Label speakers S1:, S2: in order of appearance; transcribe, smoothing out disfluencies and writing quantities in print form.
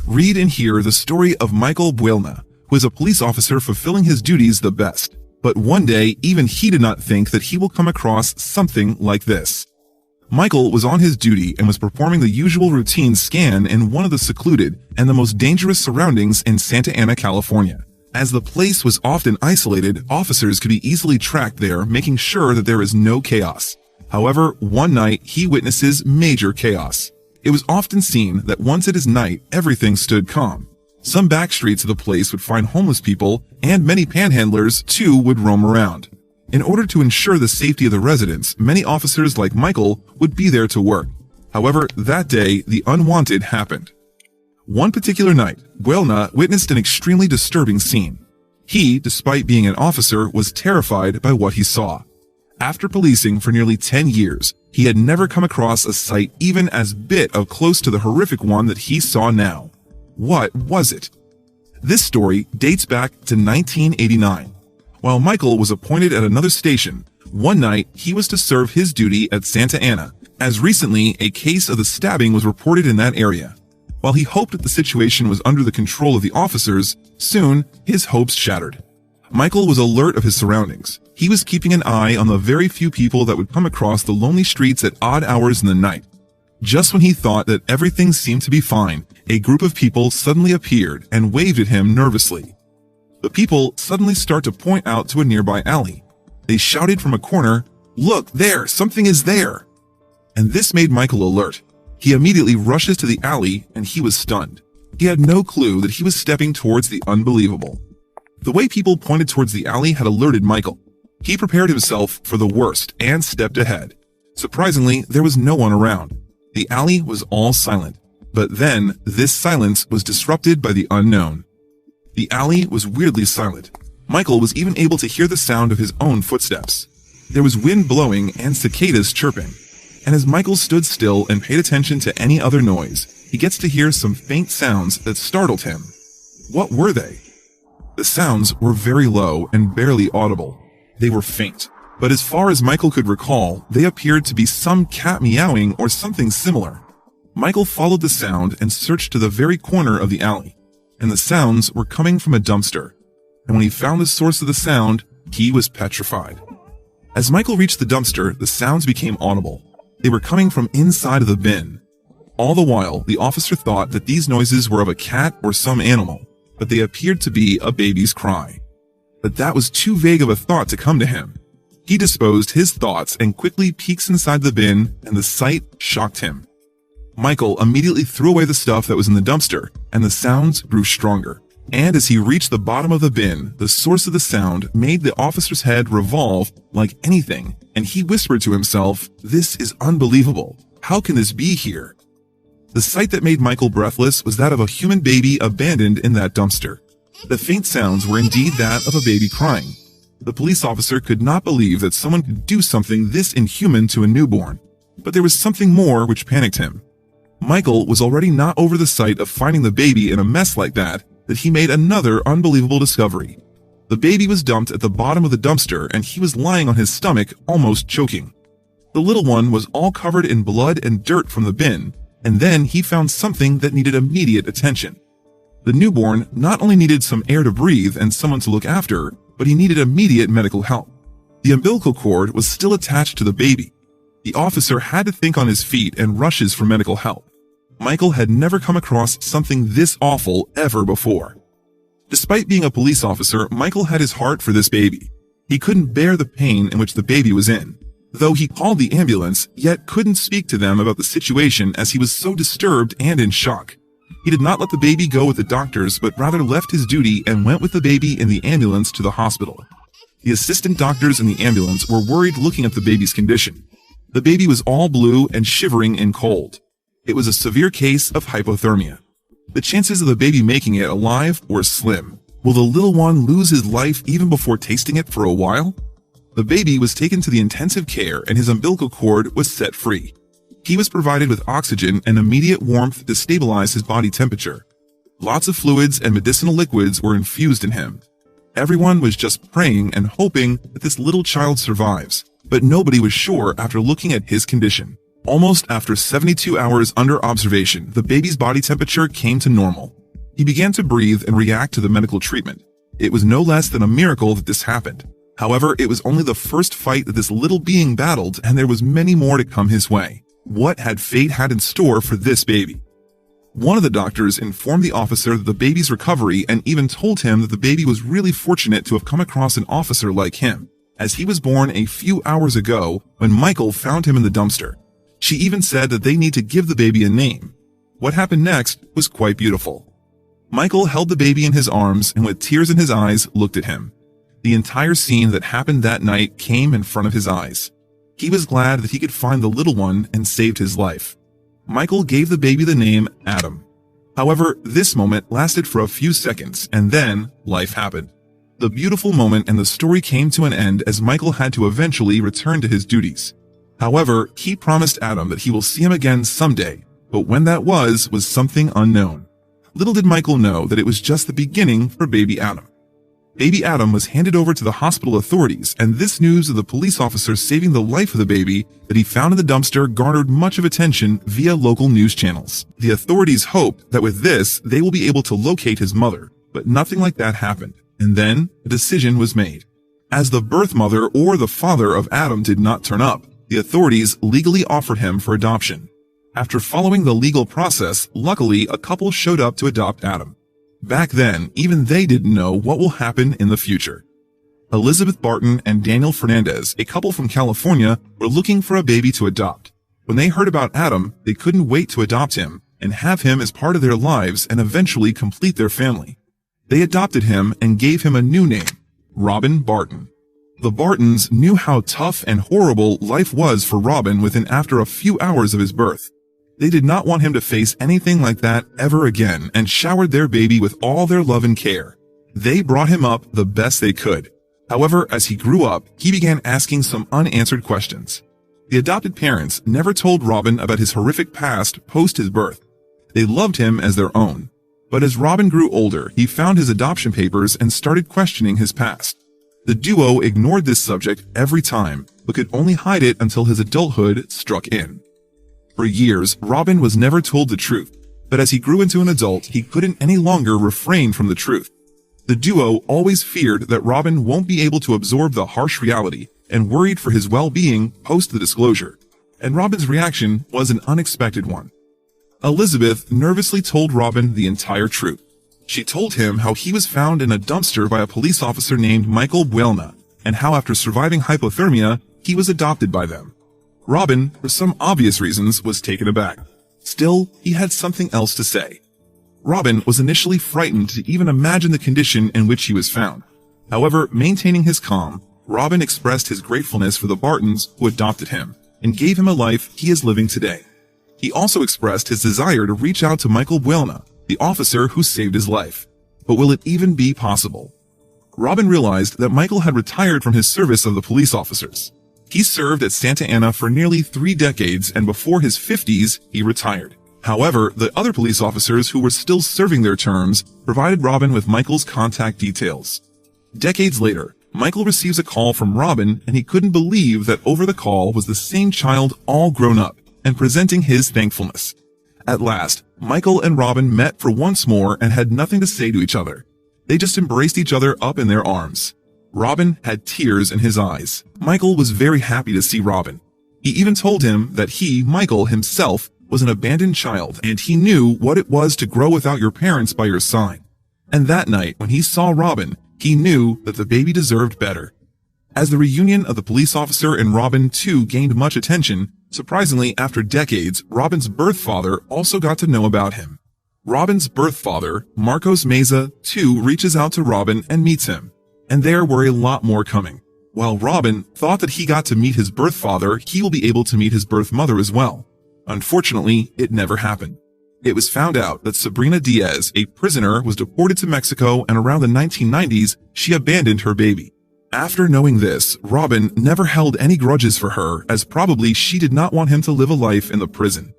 S1: Read and hear the story of Michael Buelna, who is a police officer fulfilling his duties the best. But one day, even he did not think that he will come across something like this. Michael was on his duty and was performing the usual routine scan in one of the secluded and the most dangerous surroundings in Santa Ana, California. As the place was often isolated, officers could be easily tracked there, making sure that there is no chaos. However, one night he witnesses major chaos. It was often seen that once it is night, everything stood calm. Some back streets of the place would find homeless people, and many panhandlers, too, would roam around. In order to ensure the safety of the residents, many officers like Michael would be there to work. However, that day, the unwanted happened. One particular night, Buelna witnessed an extremely disturbing scene. He, despite being an officer, was terrified by what he saw. After policing for nearly 10 years, he had never come across a sight even as bit of close to the horrific one that he saw now. What was it? This story dates back to 1989. While Michael was appointed at another station, one night he was to serve his duty at Santa Ana, as recently a case of the stabbing was reported in that area. While he hoped that the situation was under the control of the officers, soon his hopes shattered. Michael was alert of his surroundings. He was keeping an eye on the very few people that would come across the lonely streets at odd hours in the night. Just when he thought that everything seemed to be fine, a group of people suddenly appeared and waved at him nervously. The people suddenly start to point out to a nearby alley. They shouted from a corner, "Look, there, something is there!" And this made Michael alert. He immediately rushes to the alley and he was stunned. He had no clue that he was stepping towards the unbelievable. The way people pointed towards the alley had alerted Michael. He prepared himself for the worst and stepped ahead. Surprisingly, there was no one around. The alley was all silent. But then, this silence was disrupted by the unknown. The alley was weirdly silent. Michael was even able to hear the sound of his own footsteps. There was wind blowing and cicadas chirping. And as Michael stood still and paid attention to any other noise, he gets to hear some faint sounds that startled him. What were they? The sounds were very low and barely audible. They were faint, but as far as Michael could recall, they appeared to be some cat meowing or something similar. Michael followed the sound and searched to the very corner of the alley, and the sounds were coming from a dumpster. And when he found the source of the sound, he was petrified. As Michael reached the dumpster, the sounds became audible. They were coming from inside of the bin. All the while, the officer thought that these noises were of a cat or some animal, but they appeared to be a baby's cry. But that was too vague of a thought to come to him. He disposed his thoughts and quickly peeks inside the bin, and the sight shocked him. Michael immediately threw away the stuff that was in the dumpster, and the sounds grew stronger. And as he reached the bottom of the bin, the source of the sound made the officer's head revolve like anything, and he whispered to himself, "This is unbelievable. How can this be here?" The sight that made Michael breathless was that of a human baby abandoned in that dumpster. The faint sounds were indeed that of a baby crying. The police officer could not believe that someone could do something this inhuman to a newborn. But there was something more which panicked him. Michael was already not over the sight of finding the baby in a mess like that he made another unbelievable discovery. The baby was dumped at the bottom of the dumpster and he was lying on his stomach, almost choking. The little one was all covered in blood and dirt from the bin, and then he found something that needed immediate attention. The newborn not only needed some air to breathe and someone to look after, but he needed immediate medical help. The umbilical cord was still attached to the baby. The officer had to think on his feet and rushes for medical help. Michael had never come across something this awful ever before. Despite being a police officer, Michael had his heart for this baby. He couldn't bear the pain in which the baby was in. Though he called the ambulance, yet couldn't speak to them about the situation as he was so disturbed and in shock. He did not let the baby go with the doctors, but rather left his duty and went with the baby in the ambulance to the hospital. The assistant doctors in the ambulance were worried looking at the baby's condition. The baby was all blue and shivering and cold. It was a severe case of hypothermia. The chances of the baby making it alive were slim. Will the little one lose his life even before tasting it for a while? The baby was taken to the intensive care and his umbilical cord was set free. He was provided with oxygen and immediate warmth to stabilize his body temperature. Lots of fluids and medicinal liquids were infused in him. Everyone was just praying and hoping that this little child survives, but nobody was sure after looking at his condition. Almost after 72 hours under observation, the baby's body temperature came to normal. He began to breathe and react to the medical treatment. It was no less than a miracle that this happened. However, it was only the first fight that this little being battled, and there was many more to come his way. What had fate had in store for this baby? One of the doctors informed the officer of the baby's recovery and even told him that the baby was really fortunate to have come across an officer like him, as he was born a few hours ago when Michael found him in the dumpster. She even said that they need to give the baby a name. What happened next was quite beautiful. Michael held the baby in his arms and with tears in his eyes looked at him. The entire scene that happened that night came in front of his eyes. He was glad that he could find the little one and saved his life. Michael gave the baby the name Adam. However, this moment lasted for a few seconds, and then life happened. The beautiful moment and the story came to an end as Michael had to eventually return to his duties. However, he promised Adam that he will see him again someday, but when that was something unknown. Little did Michael know that it was just the beginning for baby Adam. Baby Adam was handed over to the hospital authorities, and this news of the police officer saving the life of the baby that he found in the dumpster garnered much of attention via local news channels. The authorities hoped that with this, they will be able to locate his mother, but nothing like that happened. And then, a decision was made. As the birth mother or the father of Adam did not turn up, the authorities legally offered him for adoption. After following the legal process, luckily a couple showed up to adopt Adam. Back then, even they didn't know what will happen in the future. Elizabeth Barton and Daniel Fernandez, a couple from California, were looking for a baby to adopt. When they heard about Adam, they couldn't wait to adopt him and have him as part of their lives and eventually complete their family. They adopted him and gave him a new name, Robin Barton. The Bartons knew how tough and horrible life was for Robin after a few hours of his birth. They did not want him to face anything like that ever again and showered their baby with all their love and care. They brought him up the best they could. However, as he grew up, he began asking some unanswered questions. The adopted parents never told Robin about his horrific past post his birth. They loved him as their own. But as Robin grew older, he found his adoption papers and started questioning his past. The duo ignored this subject every time, but could only hide it until his adulthood struck in. For years, Robin was never told the truth, but as he grew into an adult, he couldn't any longer refrain from the truth. The duo always feared that Robin won't be able to absorb the harsh reality and worried for his well-being post the disclosure. And Robin's reaction was an unexpected one. Elizabeth nervously told Robin the entire truth. She told him how he was found in a dumpster by a police officer named Michael Buelna, and how after surviving hypothermia, he was adopted by them. Robin, for some obvious reasons, was taken aback. Still, he had something else to say. Robin was initially frightened to even imagine the condition in which he was found. However, maintaining his calm, Robin expressed his gratefulness for the Bartons who adopted him, and gave him a life he is living today. He also expressed his desire to reach out to Michael Buelna, the officer who saved his life. But will it even be possible? Robin realized that Michael had retired from his service of the police officers. He served at Santa Ana for nearly 3 decades, and before his 50s, he retired. However, the other police officers who were still serving their terms provided Robin with Michael's contact details. Decades later, Michael receives a call from Robin, and he couldn't believe that over the call was the same child all grown up and presenting his thankfulness. At last, Michael and Robin met for once more and had nothing to say to each other. They just embraced each other up in their arms. Robin had tears in his eyes. Michael was very happy to see Robin. He even told him that he, Michael himself, was an abandoned child, and he knew what it was to grow without your parents by your side. And that night, when he saw Robin, he knew that the baby deserved better. As the reunion of the police officer and Robin too gained much attention, surprisingly, after decades, Robin's birth father also got to know about him. Robin's birth father, Marcos Meza, too reaches out to Robin and meets him. And there were a lot more coming. While Robin thought that he got to meet his birth father, he will be able to meet his birth mother as well. Unfortunately, it never happened. It was found out that Sarina Diaz, a prisoner, was deported to Mexico, and around the 1990s, she abandoned her baby. After knowing this, Robin never held any grudges for her, as probably she did not want him to live a life in the prison.